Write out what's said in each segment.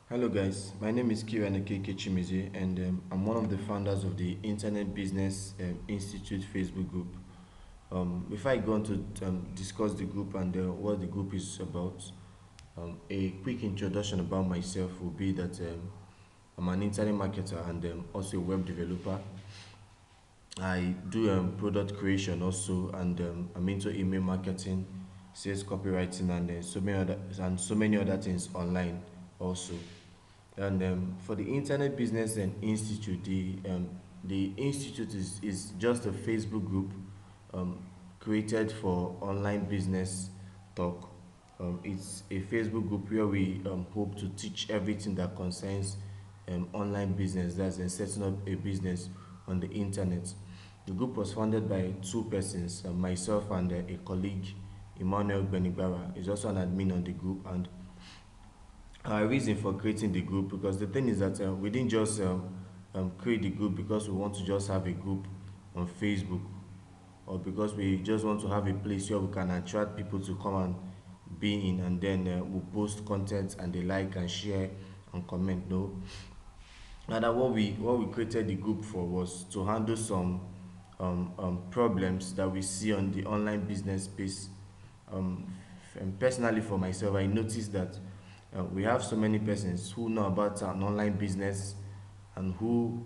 Hello guys, my name is Kira Nekeke Chimize and I'm one of the founders of the Internet Business Institute Facebook group. Before I go on to discuss the group and what the group is about, a quick introduction about myself will be that I'm an internet marketer and also a web developer. I do product creation also, and I'm into email marketing, sales copywriting, and so many other things online also. And for the Internet Business and Institute, the institute is just a Facebook group um, created for online business talk. It's a Facebook group where we hope to teach everything that concerns online business, that's setting up a business on the internet. The group was founded by two persons, myself and a colleague, Emmanuel Benibara, is also an admin on the group. And our reason for creating the group, because the thing is that we didn't just create the group because we want to just have a group on Facebook, or because we just want to have a place where we can attract people to come and be in, and then we'll post content and they like and share and comment. No, and that what we created the group for was to handle some problems that we see on the online business space. um, and personally for myself, I noticed that we have so many persons who know about an online business and who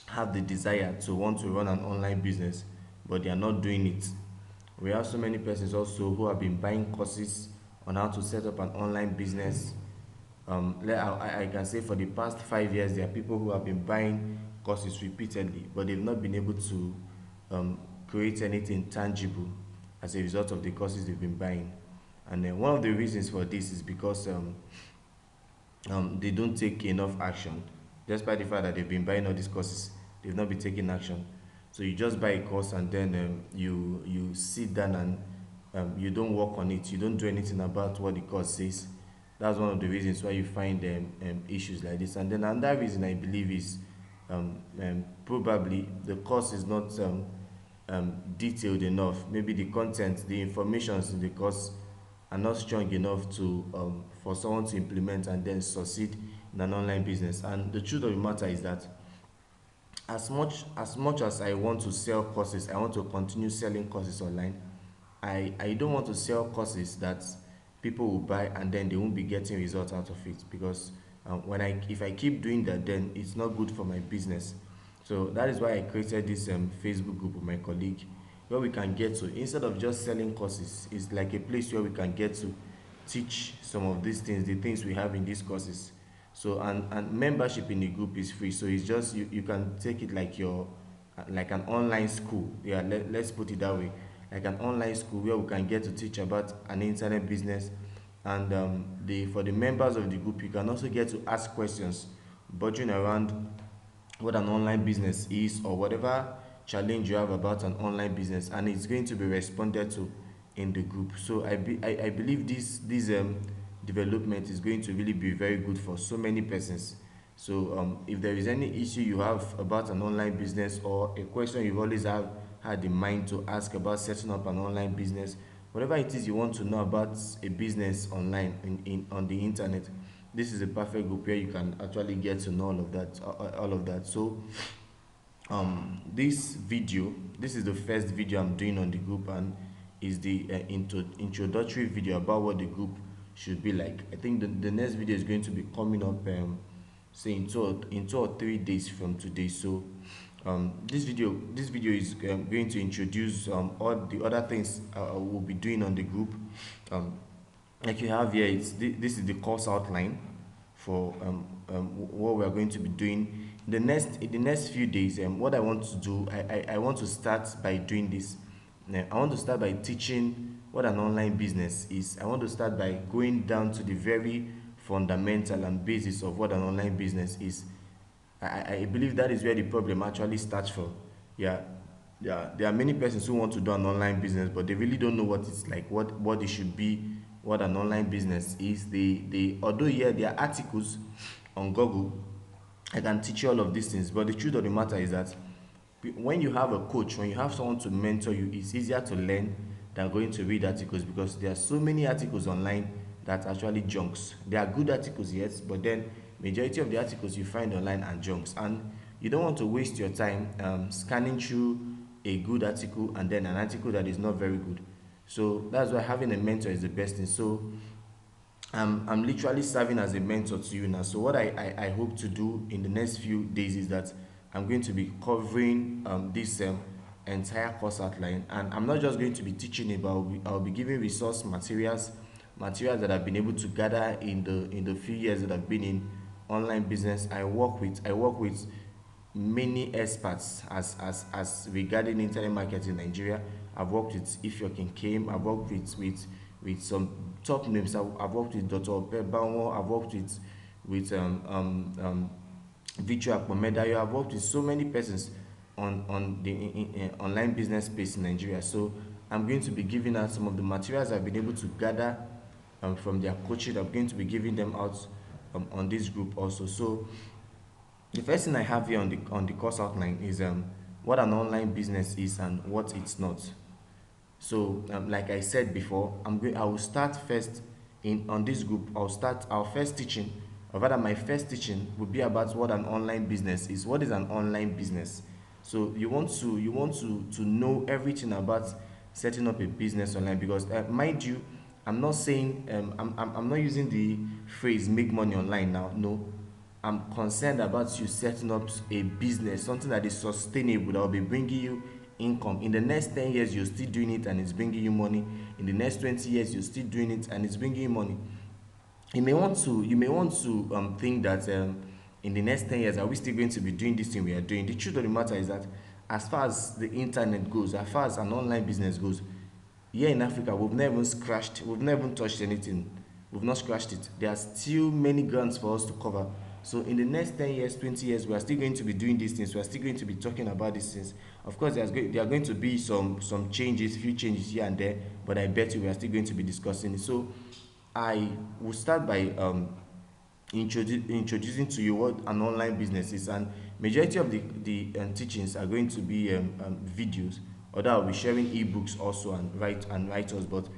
have the desire to want to run an online business, but they are not doing it. We have so many persons also who have been buying courses on how to set up an online business. I can say for the past 5 years, there are people who have been buying courses repeatedly, but they've not been able to create anything tangible as a result of the courses they've been buying. And then one of the reasons for this is because they don't take enough action. Despite the fact that they've been buying all these courses, they've not been taking action. So you just buy a course and then you sit down and you don't work on it. You don't do anything about what the course says. That's one of the reasons why you find issues like this. And then another reason I believe is probably the course is not detailed enough. Maybe the content, the information in the course are not strong enough to for someone to implement and then succeed in an online business. And the truth of the matter is that as much as I want to sell courses, I want to continue selling courses online. I don't want to sell courses that people will buy and then they won't be getting results out of it, because when I if I keep doing that, then it's not good for my business. So that is why I created this Facebook group with my colleague, where we can get to, instead of just selling courses, it's like a place where we can get to teach some of these things, the things we have in these courses. So and membership in the group is free. So it's just you can take it like your like an online school. Yeah, let's put it that way. Like an online school where we can get to teach about an internet business. And the for the members of the group, you can also get to ask questions bordering around what an online business is, or whatever challenge you have about an online business, and it's going to be responded to in the group. So I believe this development is going to really be very good for so many persons. So if there is any issue you have about an online business, or a question you've always have had in mind to ask about setting up an online business, whatever it is you want to know about a business online on the internet, this is a perfect group where you can actually get to know all of that. So this is the first video I'm doing on the group, and is the introductory video about what the group should be like. I think the next video is going to be coming up say in 2 or 3 days from today. So this video is going to introduce all the other things we'll be doing on the group. um, like you have here, this is the course outline for what we are going to be doing in the next few days. What I want to do, I want to start by doing this. I want to start by teaching what an online business is. I want to start by going down to the very fundamental and basis of what an online business is. I believe that is where the problem actually starts from. Yeah, yeah. There are many persons who want to do an online business, but they really don't know what it's like, what it should be, what an online business is. They although yeah, there are articles on Google, I can teach you all of these things, but the truth of the matter is that when you have a coach, when you have someone to mentor you, it's easier to learn than going to read articles, because there are so many articles online that actually junks. They are good articles, yes, but then majority of the articles you find online are junks, and you don't want to waste your time scanning through a good article and then an article that is not very good. So that's why having a mentor is the best thing. So I'm literally serving as a mentor to you now. So what I hope to do in the next few days is that I'm going to be covering this entire course outline, and I'm not just going to be teaching it, but I'll be giving resource materials that I've been able to gather in the few years that I've been in online business. I work with many experts as regarding internet marketing in Nigeria. I've worked with Ifyokin Kim. I've worked with some top names. I've worked with Dr. Opebanwo. I've worked with Victor Akpomedayo. I've worked with so many persons on the online business space in Nigeria. So I'm going to be giving out some of the materials I've been able to gather from their coaching. I'm going to be giving them out on this group also. So the first thing I have here on the course outline is what an online business is and what it's not. So like I said before, I will start first in on this group. I'll start our first teaching, or rather my first teaching will be about what an online business is. What is an online business? So you want to know everything about setting up a business online, because mind you, I'm not saying I'm not using the phrase make money online now. No, I'm concerned about you setting up a business, something that is sustainable, that will be bringing you income. In the next 10 years, you're still doing it and it's bringing you money. In the next 20 years, you're still doing it and it's bringing you money. You may want to think that in the next 10 years, are we still going to be doing this thing we are doing? The truth of the matter is that as far as the internet goes, as far as an online business goes, here in Africa, we've never even touched anything. We've not scratched it. There are still many grounds for us to cover. So in the next 10 years, 20 years, we are still going to be doing these things. We are still going to be talking about these things. Of course, there are going to be some changes, few changes here and there, but I bet you we are still going to be discussing it. So I will start by introducing to you what an online business is, and majority of the teachings are going to be videos, although I'll be sharing ebooks also and writers, but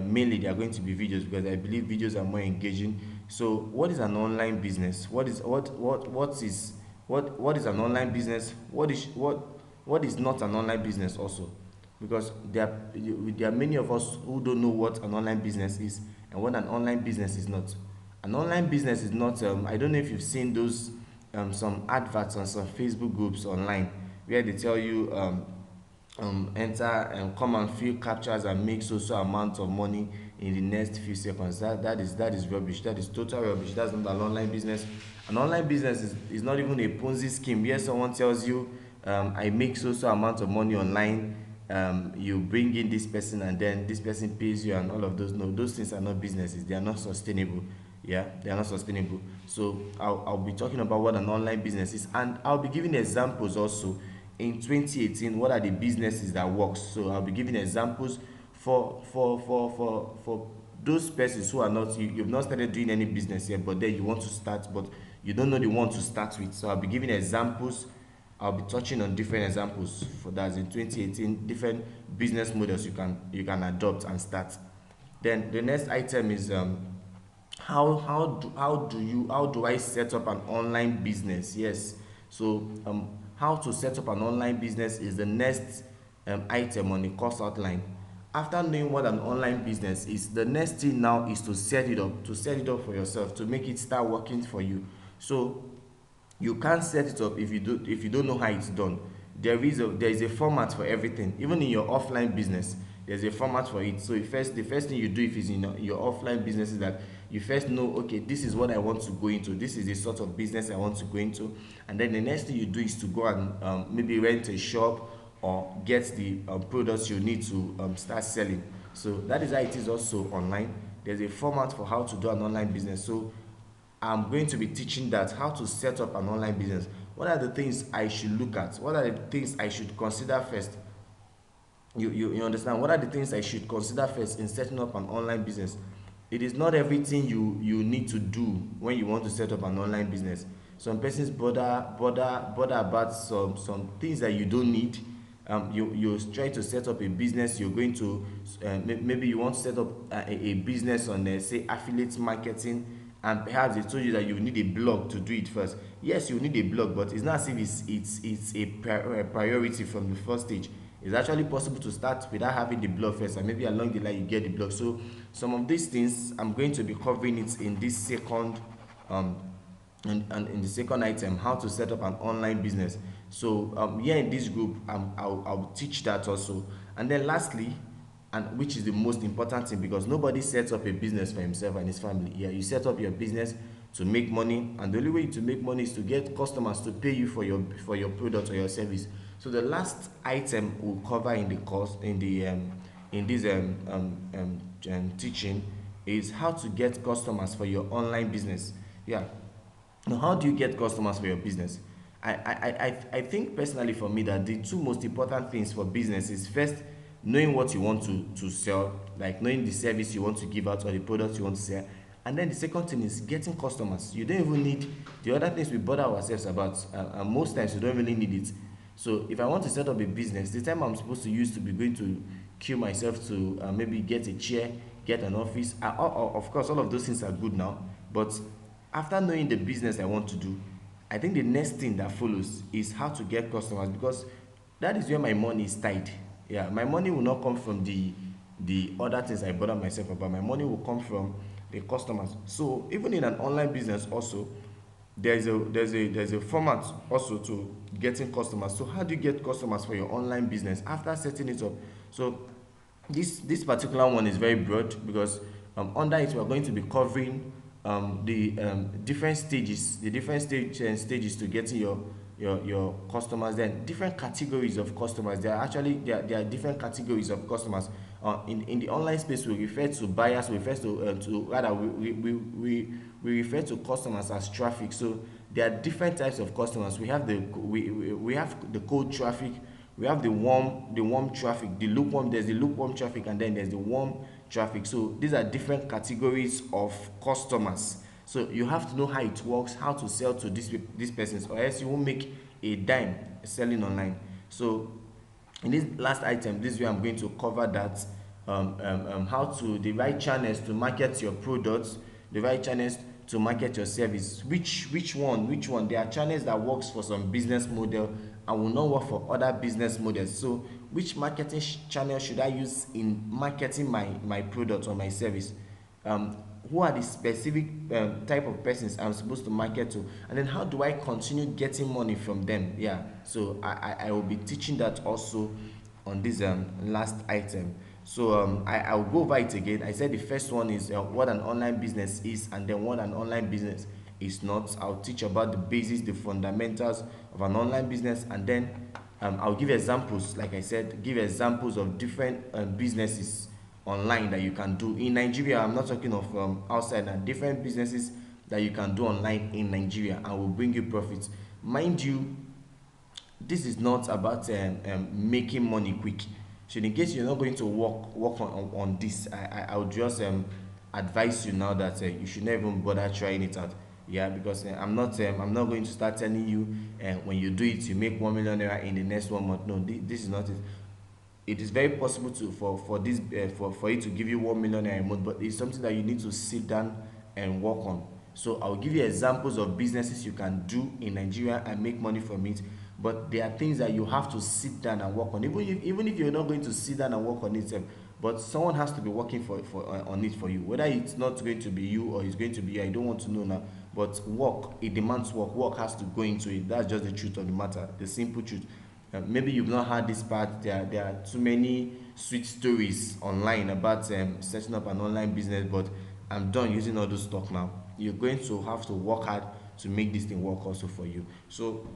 mainly they are going to be videos because I believe videos are more engaging. So what is an online business? What is an online business? What is not an online business also? Because there are many of us who don't know what an online business is and what an online business is not. An online business is not. I don't know if you've seen those some adverts on some Facebook groups online where they tell you enter and come and fill captures and make so amount of money in the next few seconds. That is rubbish. That is total rubbish. That's not an online business. An online business is not even a Ponzi scheme where someone tells you I make so amount of money online. You bring in this person and then this person pays you and all of those. No, those things are not businesses. They are not sustainable. Yeah, they are not sustainable. So I'll be talking about what an online business is, and I'll be giving examples also. In 2018, what are the businesses that works? So I'll be giving examples for those persons who are not, you've not started doing any business yet, but then you want to start, but you don't know the one to start with. So I'll be giving examples. I'll be touching on different examples for that in 2018, different business models you can adopt and start. Then the next item is how do I set up an online business? Yes. So how to set up an online business is the next item on the course outline. After knowing what an online business is, the next thing now is to set it up for yourself, to make it start working for you. So you can't set it up if you don't know how it's done. There is a format for everything. Even in your offline business, there's a format for it. So the first thing you do if it's in your offline business is that you first know, okay, this is what I want to go into. This is the sort of business I want to go into. And then the next thing you do is to go and maybe rent a shop or get the products you need to start selling. So that is how it is also online. There's a format for how to do an online business. So I'm going to be teaching that, how to set up an online business. What are the things I should look at? What are the things I should consider first? You understand? What are the things I should consider first in setting up an online business? It is not everything you need to do when you want to set up an online business. Some persons bother about some things that you don't need, you're trying to set up a business. You're going to maybe you want to set up a business on say affiliate marketing, and perhaps they told you that you need a blog to do it first. Yes, you need a blog, but it's not as if it's a priority from the first stage. It's actually possible to start without having the blog first, and maybe along the line you get the blog. So some of these things I'm going to be covering it in this second um and in the second item, how to set up an online business. So here in this group, I'll teach that also. And then lastly, and which is the most important thing, because nobody sets up a business for himself and his family. Yeah, you set up your business to make money, and the only way to make money is to get customers to pay you for your product or your service. So the last item we'll cover in the course in this teaching is how to get customers for your online business. Yeah. Now, how do you get customers for your business? I think personally for me that the two most important things for business is first knowing what you want to sell, like knowing the service you want to give out or the product you want to sell. And then the second thing is getting customers. You don't even need the other things we bother ourselves about, and most times you don't really need it. So if I want to set up a business, the time I'm supposed to use to be going to kill myself to maybe get a chair, get an office, of course all of those things are good now, but after knowing the business I want to do, I think the next thing that follows is how to get customers, because that is where my money is tied. Yeah, my money will not come from the other things I bother myself about. My money will come from the customers. So even in an online business also, there's a format also to getting customers. So how do you get customers for your online business after setting it up? So this particular one is very broad, because under it we are going to be covering the different stages, the different stages to getting your customers. Then different categories of customers. There are different categories of customers. In the online space, we refer to buyers. We refer to rather we refer to customers as traffic. So there are different types of customers. We have the cold traffic. We have the warm traffic, the lukewarm. There's the lukewarm traffic, and then there's the warm traffic. So these are different categories of customers. So you have to know how it works, how to sell to these persons, or else you won't make a dime selling online. So in this last item, this way I'm going to cover that, how to the right channels to market your products, the right channels to market your service. Which one? There are channels that works for some business model and will not work for other business models. So which marketing channel should I use in marketing my product or my service? Who are the specific type of persons I'm supposed to market to, and then how do I continue getting money from them? Yeah, so I will be teaching that also on this last item. So I'll go over it again. I said the first one is what an online business is, and then what an online business is not. I'll teach about the basics, the fundamentals of an online business, and then I'll give examples. Like I said, give examples of different businesses online that you can do in Nigeria. I'm not talking of outside. Now different businesses that you can do online in Nigeria and will bring you profits. Mind you, this is not about making money quick. So in case you're not going to work on this, I would just advise you now that you should never even bother trying it out. Yeah, because I'm not going to start telling you when you do it you make 1 million naira in the next 1 month. No, this is not it. It is very possible to for it to give you 1 million naira a month, but it's something that you need to sit down and work on. So I'll give you examples of businesses you can do in Nigeria and make money from it. But there are things that you have to sit down and work on. Even if you're not going to sit down and work on it, but someone has to be working on it for you. Whether it's not going to be you or it's going to be you, I don't want to know now. But work, it demands work. Work has to go into it. That's just the truth of the matter, the simple truth. Maybe you've not heard this part. There are too many sweet stories online about setting up an online business, but I'm done using all those talk now. You're going to have to work hard to make this thing work also for you. So